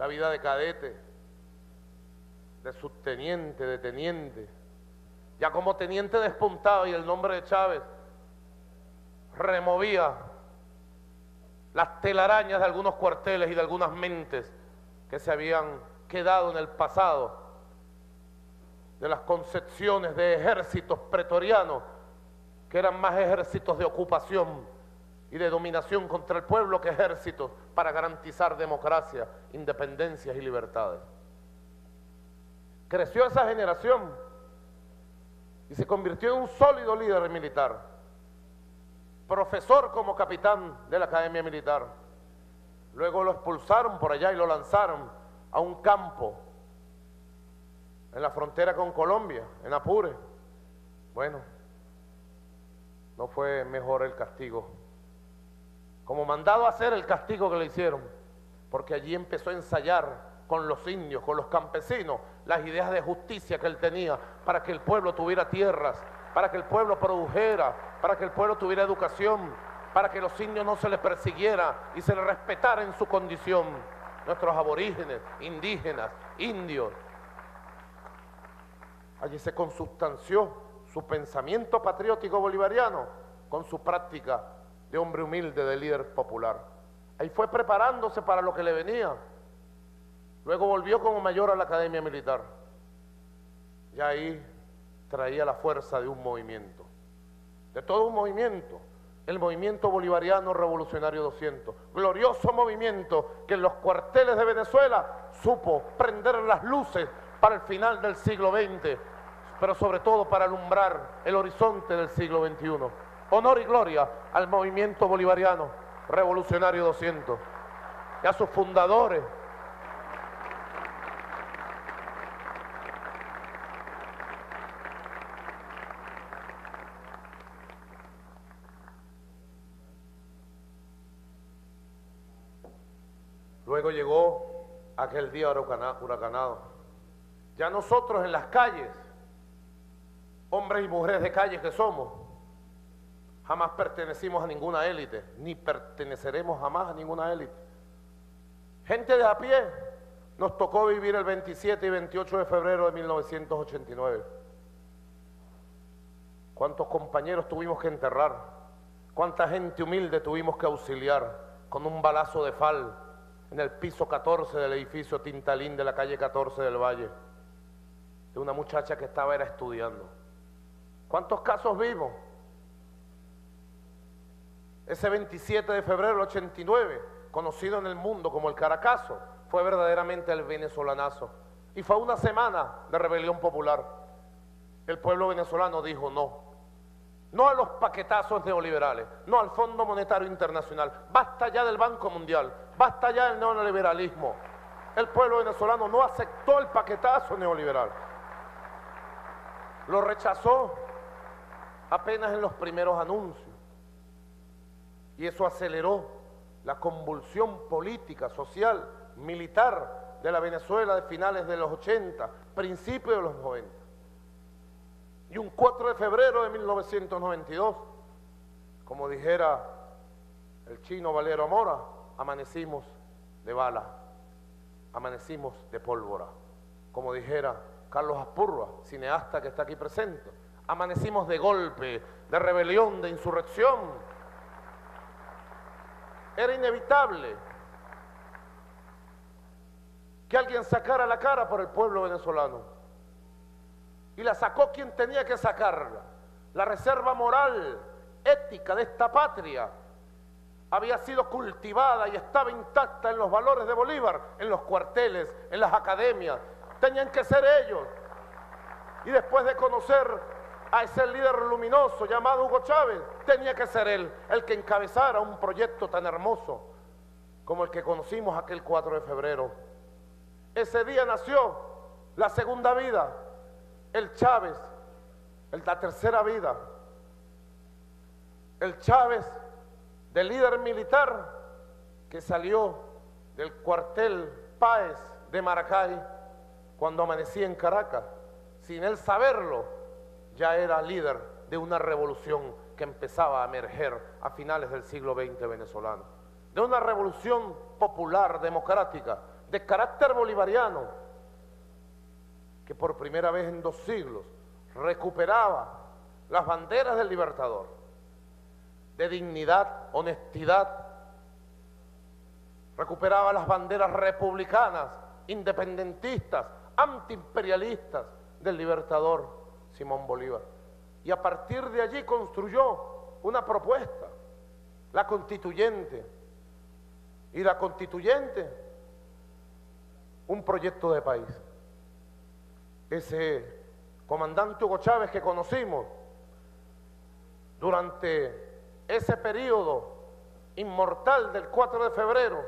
la vida de cadete, de subteniente, de teniente. Ya como teniente despuntaba y el nombre de Chávez removía las telarañas de algunos cuarteles y de algunas mentes que se habían quedado en el pasado, de las concepciones de ejércitos pretorianos que eran más ejércitos de ocupación y de dominación contra el pueblo que ejércitos para garantizar democracia, independencias y libertades. Creció esa generación y se convirtió en un sólido líder militar, profesor como capitán de la Academia Militar. Luego lo expulsaron por allá y lo lanzaron a un campo en la frontera con Colombia, en Apure. Bueno, no fue mejor el castigo, como mandado a hacer el castigo que le hicieron, porque allí empezó a ensayar con los indios, con los campesinos, las ideas de justicia que él tenía para que el pueblo tuviera tierras, para que el pueblo produjera, para que el pueblo tuviera educación, para que los indios no se les persiguiera y se les respetara en su condición, nuestros aborígenes, indígenas, indios. Allí se consubstanció su pensamiento patriótico bolivariano con su práctica de hombre humilde, de líder popular. Ahí fue preparándose para lo que le venía. Luego volvió como mayor a la Academia Militar. Y ahí traía la fuerza de un movimiento, de todo un movimiento, el movimiento bolivariano revolucionario 200, glorioso movimiento que en los cuarteles de Venezuela supo prender las luces para el final del siglo XX, pero sobre todo para alumbrar el horizonte del siglo XXI. Honor y gloria al movimiento bolivariano revolucionario 200 y a sus fundadores. Luego llegó aquel día huracanado. Ya nosotros en las calles, hombres y mujeres de calles que somos, jamás pertenecimos a ninguna élite, ni perteneceremos jamás a ninguna élite. Gente de a pie, nos tocó vivir el 27 y 28 de febrero de 1989. ¿Cuántos compañeros tuvimos que enterrar? ¿Cuánta gente humilde tuvimos que auxiliar con un balazo de FAL en el piso 14 del edificio Tintalín de la calle 14 del Valle, de una muchacha que estaba estudiando? ¿Cuántos casos vimos? Ese 27 de febrero del 89, conocido en el mundo como el Caracazo, fue verdaderamente el venezolanazo. Y fue una semana de rebelión popular. El pueblo venezolano dijo no. No a los paquetazos neoliberales, no al Fondo Monetario Internacional. Basta ya del Banco Mundial, basta ya del neoliberalismo. El pueblo venezolano no aceptó el paquetazo neoliberal. Lo rechazó apenas en los primeros anuncios. Y eso aceleró la convulsión política, social, militar de la Venezuela de finales de los 80, principios de los 90. Y un 4 de febrero de 1992, como dijera el chino Valero Mora, amanecimos de bala, amanecimos de pólvora. Como dijera Carlos Aspurua, cineasta que está aquí presente, amanecimos de golpe, de rebelión, de insurrección. Era inevitable que alguien sacara la cara por el pueblo venezolano. Y la sacó quien tenía que sacarla. La reserva moral, ética de esta patria había sido cultivada y estaba intacta en los valores de Bolívar, en los cuarteles, en las academias. Tenían que ser ellos. Y después de conocer a ese líder luminoso llamado Hugo Chávez, tenía que ser él el que encabezara un proyecto tan hermoso como el que conocimos aquel 4 de febrero. Ese día nació la segunda vida, el Chávez, la tercera vida, el Chávez de líder militar que salió del cuartel Páez de Maracay cuando amanecía en Caracas. Sin él saberlo, ya era líder de una revolución que empezaba a emerger a finales del siglo XX venezolano, de una revolución popular, democrática, de carácter bolivariano, que por primera vez en 2 siglos recuperaba las banderas del Libertador, de dignidad, honestidad, recuperaba las banderas republicanas, independentistas, antiimperialistas del Libertador Simón Bolívar. Y a partir de allí construyó una propuesta, la Constituyente. Y la Constituyente, un proyecto de país. Ese comandante Hugo Chávez que conocimos durante ese periodo inmortal del 4 de febrero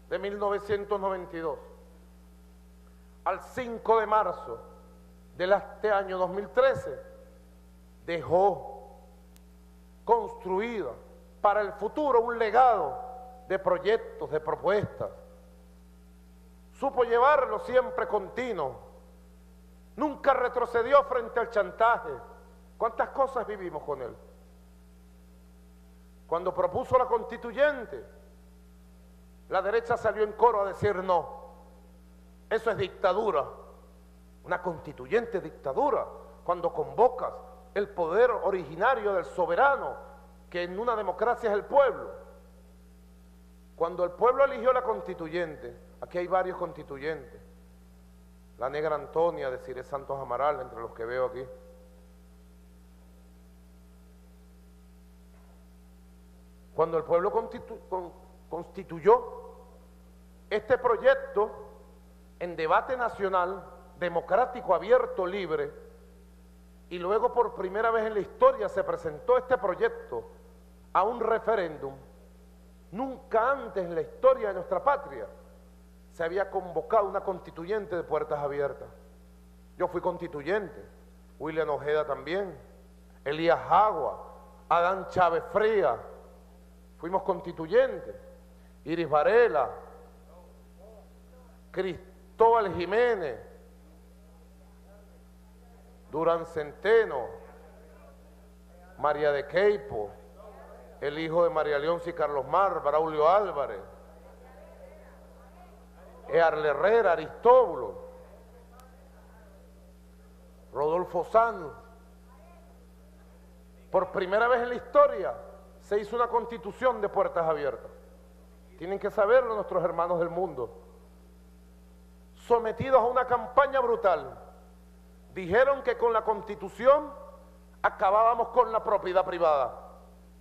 de 1992 al 5 de marzo de este año 2013, dejó construida para el futuro un legado de proyectos, de propuestas. Supo llevarlo siempre continuo, nunca retrocedió frente al chantaje. ¿Cuántas cosas vivimos con él? Cuando propuso la Constituyente, la derecha salió en coro a decir no, eso es dictadura. Una constituyente dictadura, cuando convocas el poder originario del soberano, que en una democracia es el pueblo. Cuando el pueblo eligió la constituyente, aquí hay varios constituyentes, la negra Antonia de Cire Santos Amaral, entre los que veo aquí, cuando el pueblo constituyó este proyecto en debate nacional, democrático, abierto, libre, y luego por primera vez en la historia se presentó este proyecto a un referéndum. Nunca antes en la historia de nuestra patria se había convocado una constituyente de puertas abiertas. Yo fui constituyente, William Ojeda también, Elías Agua, Adán Chávez Fría, fuimos constituyentes, Iris Varela, Cristóbal Jiménez, Durán Centeno, María de Queipo, el hijo de María Leonci Carlos Mar, Braulio Álvarez, Earle Herrera, Aristóbulo, Rodolfo Sanz. Por primera vez en la historia se hizo una constitución de puertas abiertas. Tienen que saberlo nuestros hermanos del mundo. Sometidos a una campaña brutal, dijeron que con la Constitución acabábamos con la propiedad privada.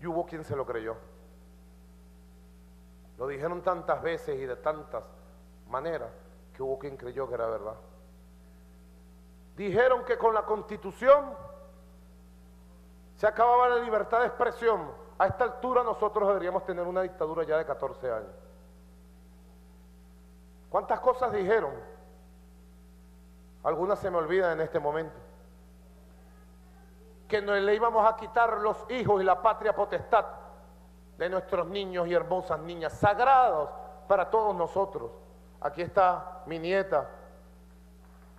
Y hubo quien se lo creyó. Lo dijeron tantas veces y de tantas maneras que hubo quien creyó que era verdad. Dijeron que con la Constitución se acababa la libertad de expresión. A esta altura nosotros deberíamos tener una dictadura ya de 14 años. ¿Cuántas cosas dijeron? Algunas se me olvidan en este momento. Que no le íbamos a quitar los hijos y la patria potestad de nuestros niños y hermosas niñas, sagrados para todos nosotros. Aquí está mi nieta,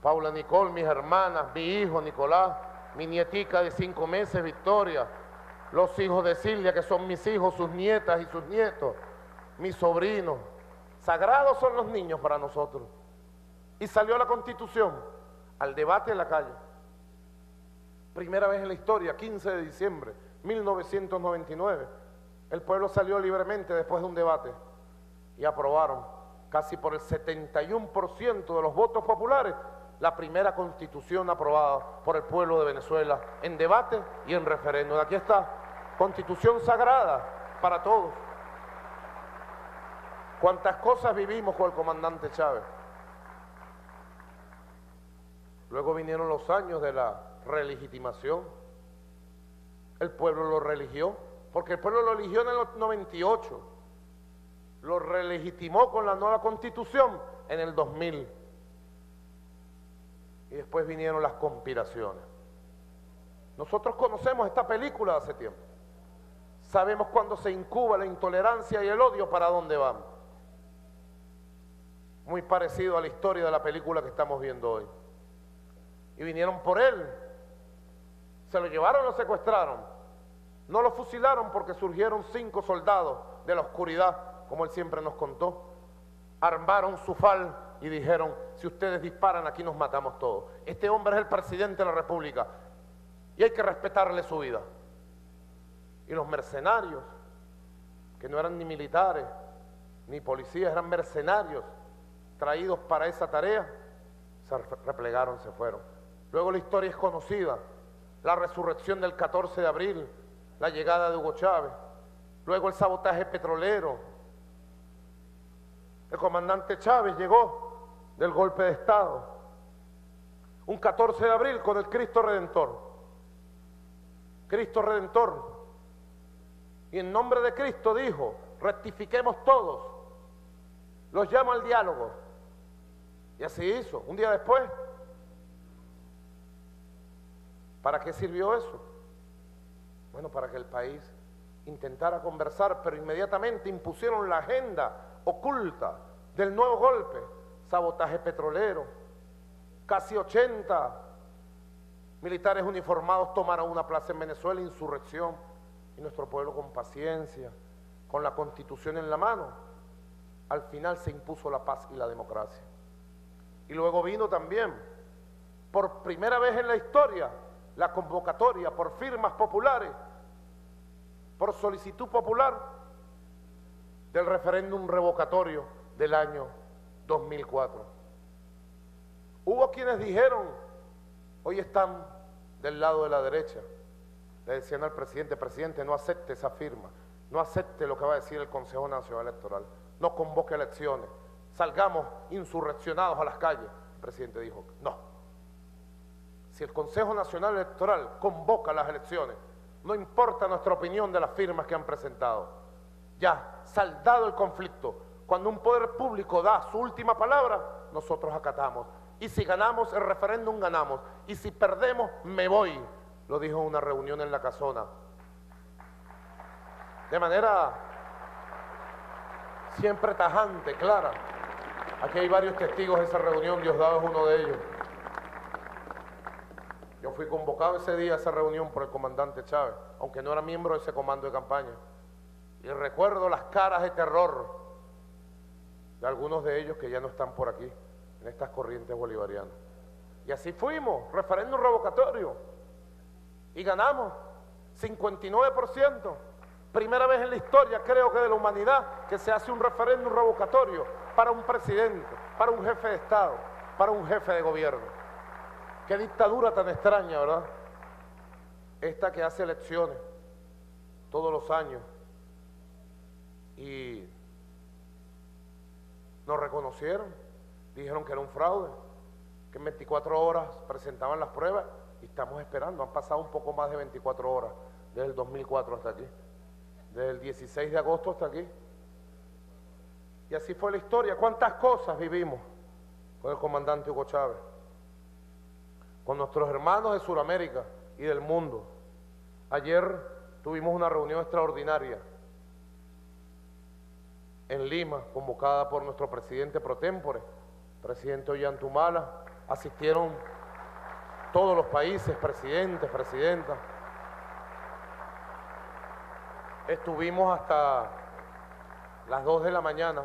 Paula Nicole, mis hermanas, mi hijo Nicolás, mi nietica de 5 meses, Victoria, los hijos de Silvia, que son mis hijos, sus nietas y sus nietos, mis sobrinos. Sagrados son los niños para nosotros. Y salió la Constitución al debate en la calle. Primera vez en la historia, 15 de diciembre, 1999. El pueblo salió libremente después de un debate y aprobaron casi por el 71% de los votos populares la primera Constitución aprobada por el pueblo de Venezuela en debate y en referéndum. Aquí está, Constitución sagrada para todos. Cuántas cosas vivimos con el comandante Chávez. Luego vinieron los años de la relegitimación. El pueblo lo religió, porque el pueblo lo eligió en el 98. Lo relegitimó con la nueva Constitución en el 2000. Y después vinieron las conspiraciones. Nosotros conocemos esta película de hace tiempo. Sabemos cuando se incuba la intolerancia y el odio para dónde van. Muy parecido a la historia de la película que estamos viendo hoy. Y vinieron por él. Se lo llevaron, lo secuestraron. No lo fusilaron porque surgieron 5 soldados de la oscuridad, como él siempre nos contó, armaron su FAL y dijeron, si ustedes disparan aquí nos matamos todos. Este hombre es el presidente de la República y hay que respetarle su vida. Y los mercenarios, que no eran ni militares ni policías, eran mercenarios traídos para esa tarea, se replegaron, se fueron. Luego la historia es conocida, la resurrección del 14 de abril, la llegada de Hugo Chávez, luego el sabotaje petrolero. El comandante Chávez llegó del golpe de Estado, un 14 de abril con el Cristo Redentor. Cristo Redentor. Y en nombre de Cristo dijo, rectifiquemos todos, los llamo al diálogo. Y así hizo, un día después. ¿Para qué sirvió eso? Bueno, para que el país intentara conversar, pero inmediatamente impusieron la agenda oculta del nuevo golpe, sabotaje petrolero. Casi 80 militares uniformados tomaron una plaza en Venezuela, insurrección, y nuestro pueblo con paciencia, con la Constitución en la mano, al final se impuso la paz y la democracia. Y luego vino también, por primera vez en la historia, la convocatoria por firmas populares, por solicitud popular, del referéndum revocatorio del año 2004. Hubo quienes dijeron, hoy están del lado de la derecha, le decían al presidente, presidente, no acepte esa firma, no acepte lo que va a decir el Consejo Nacional Electoral, no convoque elecciones, salgamos insurreccionados a las calles. El presidente dijo, no. Si el Consejo Nacional Electoral convoca las elecciones, no importa nuestra opinión de las firmas que han presentado. Ya, saldado el conflicto, cuando un poder público da su última palabra, nosotros acatamos. Y si ganamos el referéndum, ganamos. Y si perdemos, me voy. Lo dijo en una reunión en La Casona. De manera siempre tajante, clara. Aquí hay varios testigos de esa reunión, Diosdado es uno de ellos. Yo fui convocado ese día a esa reunión por el comandante Chávez, aunque no era miembro de ese comando de campaña. Y recuerdo las caras de terror de algunos de ellos que ya no están por aquí, en estas corrientes bolivarianas. Y así fuimos, referéndum revocatorio. Y ganamos, 59%. Primera vez en la historia, creo que de la humanidad, que se hace un referéndum revocatorio para un presidente, para un jefe de Estado, para un jefe de gobierno. Qué dictadura tan extraña, ¿verdad? Esta que hace elecciones todos los años y nos reconocieron, dijeron que era un fraude, que en 24 horas presentaban las pruebas y estamos esperando. Han pasado un poco más de 24 horas desde el 2004 hasta aquí, desde el 16 de agosto hasta aquí. Y así fue la historia. ¿Cuántas cosas vivimos con el comandante Hugo Chávez? Con nuestros hermanos de Sudamérica y del mundo. Ayer tuvimos una reunión extraordinaria en Lima, convocada por nuestro presidente pro tempore, presidente Ollantumala. Asistieron todos los países, presidentes, presidentas. Estuvimos hasta las 2 de la mañana.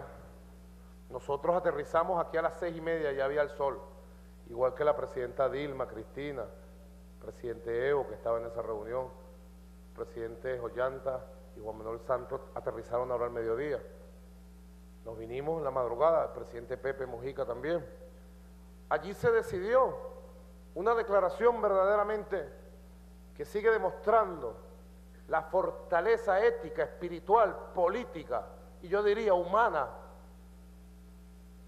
Nosotros aterrizamos aquí a las 6:30, ya había el sol. Igual que la presidenta Dilma, Cristina, presidente Evo, que estaba en esa reunión, presidente Ollanta y Juan Manuel Santos aterrizaron ahora al mediodía. Nos vinimos en la madrugada, el presidente Pepe Mujica también. Allí se decidió una declaración verdaderamente que sigue demostrando la fortaleza ética, espiritual, política y yo diría humana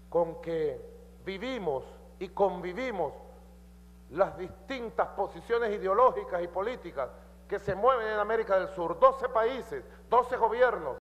con que vivimos y convivimos las distintas posiciones ideológicas y políticas que se mueven en América del Sur, 12 países, 12 gobiernos.